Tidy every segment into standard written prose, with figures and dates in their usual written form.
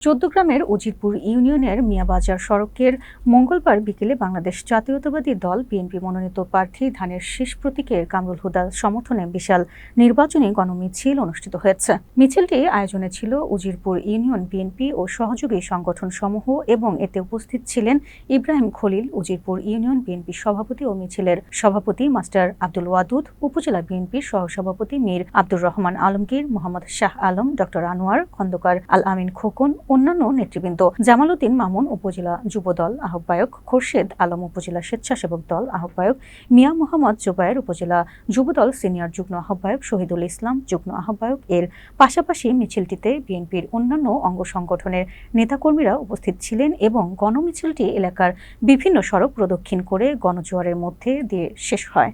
চৌদ্দগ্রামের উজিরপুর ইউনিয়নের মিয়াবাজার সড়কের মঙ্গলবার বিকেলে বাংলাদেশ জাতীয়তাবাদী দল বিএনপি মনোনীত প্রার্থী ধানের শীষ প্রতীকের কামরুল হুদার সমর্থনে বিশাল নির্বাচনী গণমিছিল অনুষ্ঠিত হয়েছে। মিছিলটি আয়োজনে ছিল উজিরপুর ইউনিয়ন বিএনপি ও সহযোগী সংগঠন সমূহ এবং এতে উপস্থিত ছিলেন ইব্রাহিম খলিল, উজিরপুর ইউনিয়ন বিএনপি সভাপতি ও মিছিলের সভাপতি মাস্টার আব্দুল ওয়াদুদ, উপজেলা বিএনপির সহসভাপতি মীর আব্দুর রহমান আলমগীর, মোহাম্মদ শাহ আলম, ডক্টর আনোয়ার, খন্দকার আল আমিন খোকন, অন্যান্য নেতৃবৃন্দ। জামাল উদ্দিন মামুন উপজেলা যুবদল আহ্বায়ক, খোরশেদ আলম উপজেলা স্বেচ্ছাসেবক দল আহ্বায়ক, মিয়া মোহাম্মদ জুবায়ের উপজেলা যুবদল সিনিয়র যুগ্ম আহ্বায়ক, শহীদুল ইসলাম যুগ্ম আহ্বায়ক। এর পাশাপাশি মিছিলটিতে বিএনপির অন্যান্য অঙ্গ সংগঠনের নেতাকর্মীরা উপস্থিত ছিলেন এবং গণমিছিলটি এলাকার বিভিন্ন সড়ক প্রদক্ষিণ করে গণজোয়ারের মধ্যে দিয়ে শেষ হয়।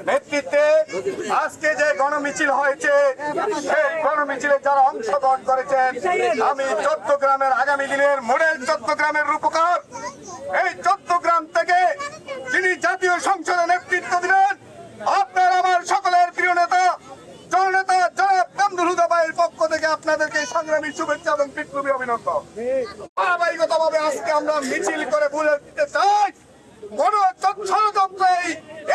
নেতৃত্বে আজকে যে গণমিছিল হয়েছে সেই গণমিছিলে যারা অংশগ্রহণ করেছেন, আমি চট্টগ্রামের আগামী দিনের মডেল চট্টগ্রামের রূপকার, এই চট্টগ্রাম থেকে যিনি জাতীয় সংসদে নেতৃত্ব দিলেন, আপনার আমার সকলের প্রিয় নেতা জননেতা জনাব কামরুল হুদা ভাইয়ের পক্ষ থেকে আপনাদেরকে সংগ্রামী শুভেচ্ছা এবং বিপ্লবী অভিনন্দন। ধারাবাহিকতাভাবে আজকে আমরা মিছিল করে বলে দিতে চাই, কোন ষড়যন্ত্রই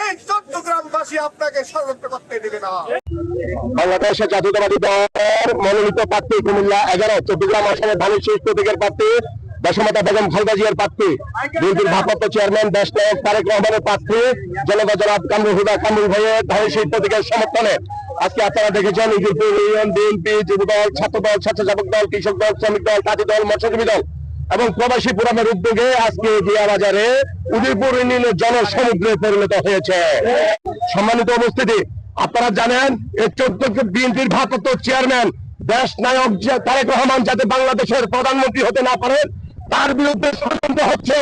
এই চট্টগ্রামবাসী আপনাকে ষড়যন্ত্র করতে দেবে না। বাংলাদেশের জাতীয়তাবাদী দলের মনোনীত প্রার্থী কুমিল্লা 11 চট্টগ্রাম আসনের ধানের শীষ প্রতীকের প্রার্থী দেশমাতা বেগম খালেদা জিয়ার প্রার্থী, বিএনপির ভারপ্রাপ্ত চেয়ারম্যান দেশনায়ক তারেক রহমানের প্রার্থী জনতা জনাব কামরুল হুদা কামরুল ভাইয়ের ধানের শীষ প্রতীকের সমর্থনে আজকে আপনারা দেখেছেন উজিরপুর ইউনিয়ন বিএনপি, যুবদল, ছাত্রদল, স্বেচ্ছাসেবক দল, কৃষক দল, শ্রমিক দল, তাঁতি দল, মৎস্যজীবী দল এবং প্রবাসী ফোরামের উদ্যোগে আজকে জিয়াবাজারে উজিরপুর ইউনিয়নের জনসমুদ্রে পরিণত হয়েছে। সম্মানিত উপস্থিতি, আপনারা জানেন এই চট্টগ্রাম বিএনপির ভারপ্রাপ্ত চেয়ারম্যান দেশ নায়ক তারেক রহমান যাতে বাংলাদেশের প্রধানমন্ত্রী হতে না পারেন তার বিরুদ্ধে ষড়যন্ত্র হচ্ছে,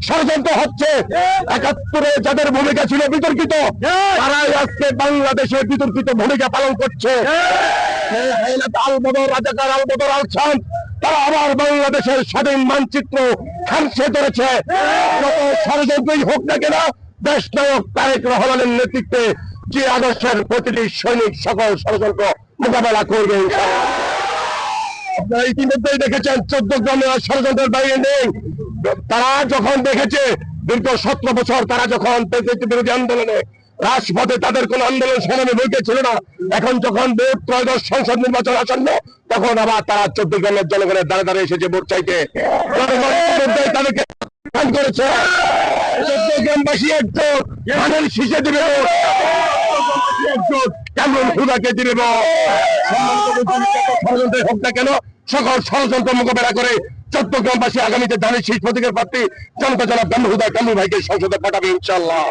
ষড়যন্ত্র হচ্ছে। ৭১ যাদের ভূমিকা ছিল বিতর্কিত, তারাই আজকে বাংলাদেশে বিতর্কিত ভূমিকা পালন করছে। রাজাকার আল বদর আল শাম তারা আবার বাংলাদেশের স্বাধীন মানচিত্র খামছে ধরেছে। যত ষড়যন্ত্রই হোক না কেন, দেশ নায়ক তারেক রহমানের নেতৃত্বে যে আদর্শের প্রতিটি সৈনিক সকল ষড়যন্ত্র মোকাবেলা করবে। আপনারা ইতিমধ্যেই দেখেছেন চট্টগ্রামে ষড়যন্ত্রের বাইরে নেই। তারা যখন দেখেছে দীর্ঘ ১৭ বছর তারা যখন বিরোধী আন্দোলনে রাজপথে তাদের কোন আন্দোলন সংগ্রামে ভূমিকা ছিল না, এখন যখন ভোট ত্রয়োদশ সংসদ নির্বাচন আসন্ন তখন আবার তারা চট্টগ্রামের জনগণের দ্বারে দ্বারে এসেছে ভোট চাইতে। তাদেরকে করেছে চট্টগ্রামবাসী একজোট ধানের শীষে দিবে, একজোট কামরুল হুদাকে দিবে। ষড়যন্ত্র হোক না কেন, সকল ষড়যন্ত্র মোকাবেলা করে চট্টগ্রামবাসী আগামীতে ধানের শীষ প্রতীকের প্রার্থী জনতা জনাব কামরুল হুদা কামরুল ভাইকে সংসদে পাঠাবে ইনশাআল্লাহ।